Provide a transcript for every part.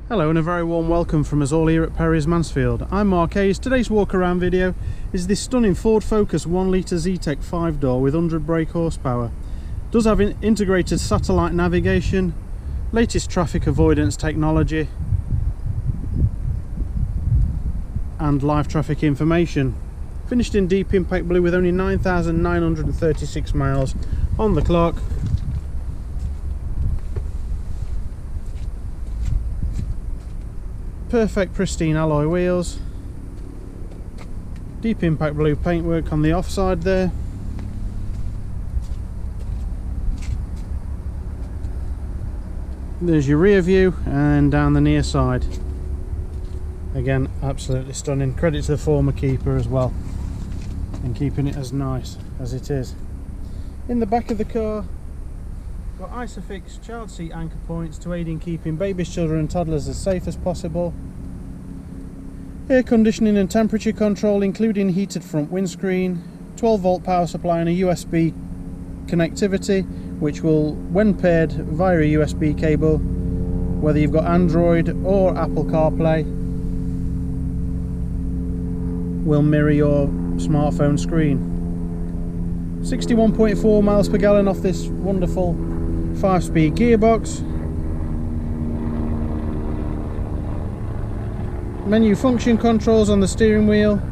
Hello and a very warm welcome from us all here at Perrys Mansfield. I'm Mark Hayes. Today's walk around video is this stunning Ford Focus 1 litre Zetec 5-door with 100 brake horsepower. It does have integrated satellite navigation, latest traffic avoidance technology and live traffic information. Finished in deep impact blue with only 9,936 miles on the clock. Perfect pristine alloy wheels, deep impact blue paintwork on the offside there. There's your rear view and down the near side. Again, absolutely stunning. Credit to the former keeper as well and keeping it as nice as it is. In the back of the car, got ISOFIX child seat anchor points to aid in keeping babies, children and toddlers as safe as possible. Air conditioning and temperature control including heated front windscreen, 12 volt power supply and a USB connectivity which will, when paired via a USB cable, whether you've got Android or Apple CarPlay, will mirror your smartphone screen. 61.4 miles per gallon off this wonderful 5-speed gearbox. Menu function controls on the steering wheel.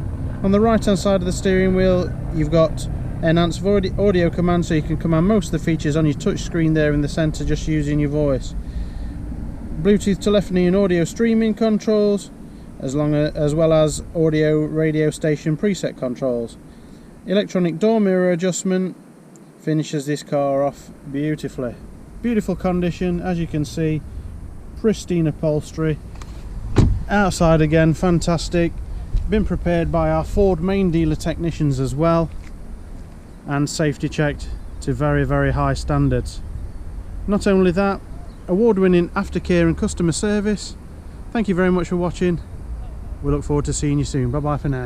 On the right hand side of the steering wheel you've got enhanced audio command, so you can command most of the features on your touch screen there in the centre just using your voice. Bluetooth telephony and audio streaming controls, as well as audio radio station preset controls. Electronic door mirror adjustment finishes this car off beautifully. Beautiful condition, as you can see, pristine upholstery. Outside again, fantastic. Been prepared by our Ford main dealer technicians as well, and safety checked to very high standards. Not only that, award-winning aftercare and customer service. Thank you very much for watching. We look forward to seeing you soon. Bye bye for now.